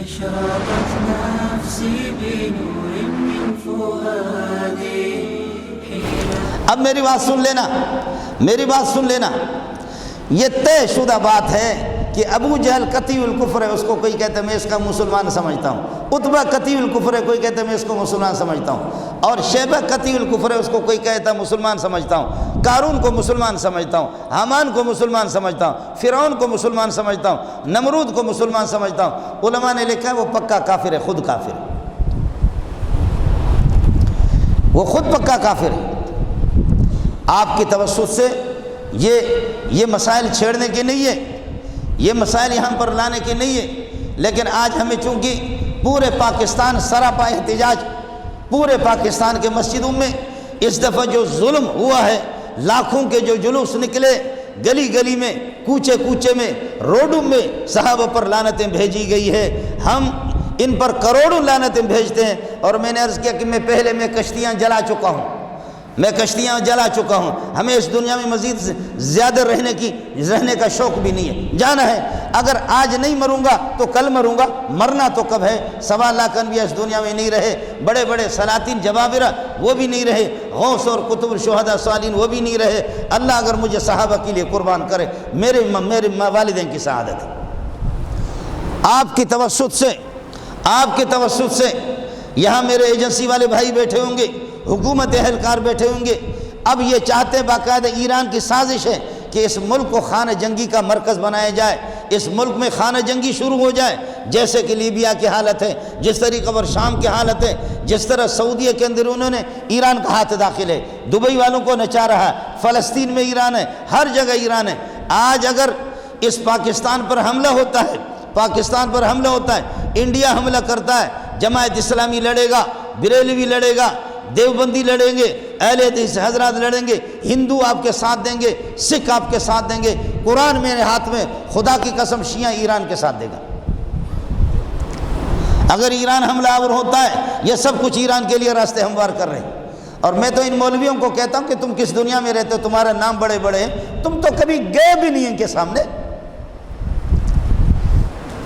أشرقت نفسي بنور من فؤادي. اب میری بات سن لینا، میری بات سن لینا، یہ طے شدہ بات ہے کہ ابو جہل قطعی الکفر ہے، اس کو کوئی کہتا ہے میں اس کا مسلمان سمجھتا ہوں، عتبہ قطعی الکفر ہے، کوئی کہتا ہے میں اس کو مسلمان سمجھتا ہوں، اور شیبہ قطعی الکفر ہے، اس کو کوئی کہتا ہے مسلمان سمجھتا ہوں، قارون کو مسلمان سمجھتا ہوں، حامان کو مسلمان سمجھتا ہوں، فرعون کو مسلمان سمجھتا ہوں، نمرود کو مسلمان سمجھتا ہوں. علماء نے لکھا ہے وہ پکا کافر ہے، خود کافر ہے، وہ خود پکا کافر ہے. آپ کی توسط سے یہ مسائل چھیڑنے کے نہیں ہے، یہ مسائل یہاں پر لانے کے نہیں ہے، لیکن آج ہمیں چونکہ پورے پاکستان سراپا احتجاج، پورے پاکستان کے مسجدوں میں اس دفعہ جو ظلم ہوا ہے، لاکھوں کے جو جلوس نکلے، گلی گلی میں، کوچے کوچے میں، روڈوں میں صحابہ پر لعنتیں بھیجی گئی ہے. ہم ان پر کروڑوں لعنتیں بھیجتے ہیں. اور میں نے عرض کیا کہ میں کشتیاں جلا چکا ہوں، میں کشتیاں جلا چکا ہوں. ہمیں اس دنیا میں مزید زیادہ رہنے کا شوق بھی نہیں ہے، جانا ہے. اگر آج نہیں مروں گا تو کل مروں گا، مرنا تو کب ہے. 1.25 لاکھ انبیاء اس دنیا میں نہیں رہے، بڑے بڑے سلاطین جبابرہ وہ بھی نہیں رہے، غوث اور قطب شہداء صالحین وہ بھی نہیں رہے. اللہ اگر مجھے صحابہ کے لیے قربان کرے، میرے والدین کی سعادت ہے. آپ کی توسط سے یہاں میرے ایجنسی والے بھائی بیٹھے ہوں گے، حکومت اہلکار بیٹھے ہوں گے. اب یہ چاہتے باقاعدہ، ایران کی سازش ہے کہ اس ملک کو خانہ جنگی کا مرکز بنایا جائے، اس ملک میں خانہ جنگی شروع ہو جائے، جیسے کہ لیبیا کی حالت ہے، جس طریقے پر شام کی حالت ہے، جس طرح سعودیہ کے اندر انہوں نے ایران کا ہاتھ داخل ہے، دبئی والوں کو نچا رہا ہے، فلسطین میں ایران ہے، ہر جگہ ایران ہے. آج اگر اس پاکستان پر حملہ ہوتا ہے، انڈیا حملہ کرتا ہے، جماعت اسلامی لڑے گا، بریلوی لڑے گا، دیوبندی لڑیں گے، اہل حدیث حضرات لڑیں گے، ہندو آپ کے ساتھ دیں گے، سکھ آپ کے ساتھ دیں گے. قرآن میرے ہاتھ میں، خدا کی قسم شیعہ ایران کے ساتھ دے گا. اگر ایران حملہ آور ہوتا ہے، یہ سب کچھ ایران کے لیے راستے ہموار کر رہے ہیں. اور میں تو ان مولویوں کو کہتا ہوں کہ تم کس دنیا میں رہتے ہو، تمہارا نام بڑے بڑے ہیں، تم تو کبھی گئے بھی نہیں ان کے سامنے.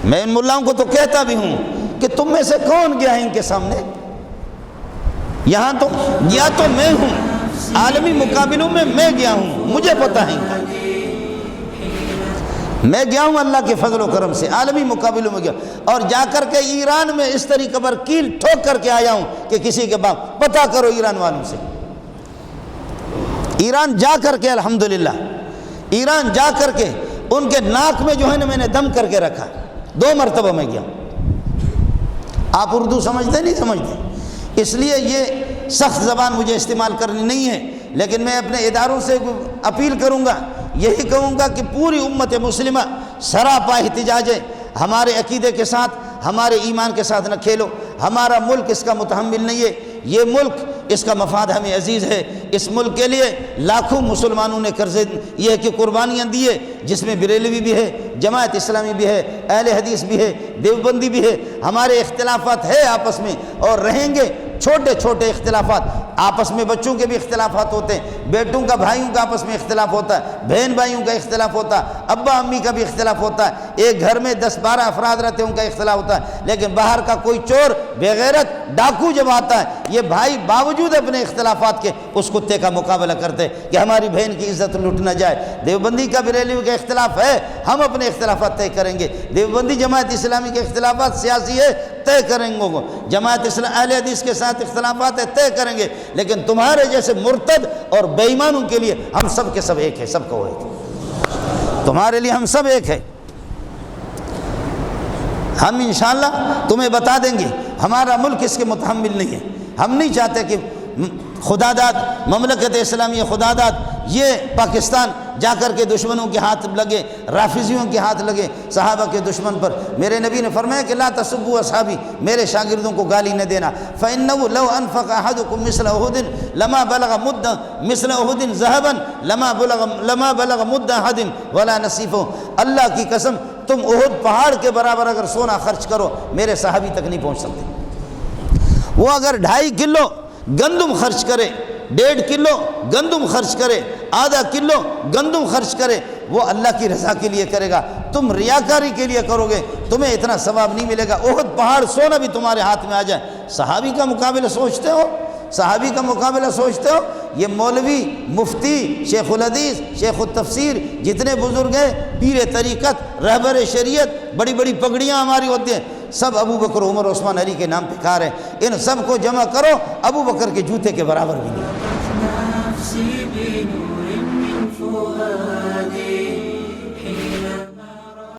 میں ان ملاؤں کو تو کہتا بھی ہوں کہ تم میں سے کون گیا ہے ان کے سامنے. یہاں تو یا تو میں ہوں، عالمی مقابلوں میں میں گیا ہوں، مجھے پتہ ہے ان کا، میں گیا ہوں اللہ کے فضل و کرم سے، عالمی مقابلوں میں گیا، اور جا کر کے ایران میں اس طریقے پر کیل ٹھوک کر کے آیا ہوں کہ کسی کے بعد پتہ کرو ایران والوں سے. ایران جا کر کے الحمدللہ، ایران جا کر کے ان کے ناک میں جو ہے نا میں نے دم کر کے رکھا. 2 مرتبہ میں گیا. آپ اردو سمجھتے نہیں سمجھتے، اس لیے یہ سخت زبان مجھے استعمال کرنی نہیں ہے، لیکن میں اپنے اداروں سے اپیل کروں گا، یہی کہوں گا کہ پوری امت مسلمہ سراپا احتجاج ہے. ہمارے عقیدے کے ساتھ، ہمارے ایمان کے ساتھ نہ کھیلو. ہمارا ملک اس کا متحمل نہیں ہے، یہ ملک اس کا مفاد ہمیں عزیز ہے. اس ملک کے لیے لاکھوں مسلمانوں نے قرضے یہ کہ قربانیاں دی ہے، جس میں بریلوی بھی ہے، جماعت اسلامی بھی ہے، اہل حدیث بھی ہے، دیوبندی بھی ہے. ہمارے اختلافات ہے آپس میں اور رہیں گے، چھوٹے چھوٹے اختلافات آپس میں، بچوں کے بھی اختلافات ہوتے ہیں، بیٹوں کا بھائیوں کا آپس میں اختلاف ہوتا ہے، بہن بھائیوں کا اختلاف ہوتا ہے، ابا امی کا بھی اختلاف ہوتا ہے، ایک گھر میں 10-12 افراد رہتے ہیں ان کا اختلاف ہوتا ہے. لیکن باہر کا کوئی چور، بے غیرت، ڈاکو جب آتا ہے، یہ بھائی باوجود اپنے اختلافات کے اس کتے کا مقابلہ کرتے کہ ہماری بہن کی عزت لوٹ نہ جائے. دیوبندی کا بریلوی کا اختلاف ہے، ہم اپنے اختلافات طے کریں گے. دیوبندی جماعت اسلامی کے اختلافات سیاسی ہے، طے کریں گے. جماعت اسلامی اہل حدیث کے ساتھ اختلافات ہے، طے کریں گے. لیکن تمہارے جیسے مرتد اور بے ایمانوں کے لیے ہم سب کے سب ایک ہے، سب کو ایک، تمہارے لیے ہم سب ایک ہے. ہم انشاءاللہ تمہیں بتا دیں گے. ہمارا ملک اس کے متحمل نہیں ہے. ہم نہیں چاہتے کہ خدا داد مملکت اسلامی خدا داد یہ پاکستان جا کر کے دشمنوں کے ہاتھ لگے، رافضیوں کے ہاتھ لگے، صحابہ کے دشمن پر. میرے نبی نے فرمایا کہ لا تسبوا اصحابی، میرے شاگردوں کو گالی نہ دینا. فإنه لو انفق احدكم مثل احد لما بلغ مد مثل احد ذهبا لما بلغ مد احد ولا نصيفه. اللہ کی قسم تم احد پہاڑ کے برابر اگر سونا خرچ کرو میرے صحابی تک نہیں پہنچ سکتے. وہ اگر 2.5 کلو گندم خرچ کرے، 1.5 کلو گندم خرچ کرے، آدھا کلو گندم خرچ کرے، وہ اللہ کی رضا کے لیے کرے گا. تم ریاکاری کے لیے کرو گے تمہیں اتنا ثواب نہیں ملے گا۔ احد پہاڑ سونا بھی تمہارے ہاتھ میں آ جائے، صحابی کا مقابلہ سوچتے ہو؟ صحابی کا مقابلہ سوچتے ہو؟ یہ مولوی، مفتی، شیخ الحدیث، شیخ التفسیر جتنے بزرگ ہیں، پیر طریقت، رہبر شریعت، بڑی بڑی پگڑیاں ہماری ہوتی ہیں، سب ابو بکر، عمر، عثمان، علی کے نام پہ کار ہیں۔ ان سب کو جمع کرو، ابو بکر کے جوتے کے برابر بھی نہیں۔ نفسي بنور من فؤادي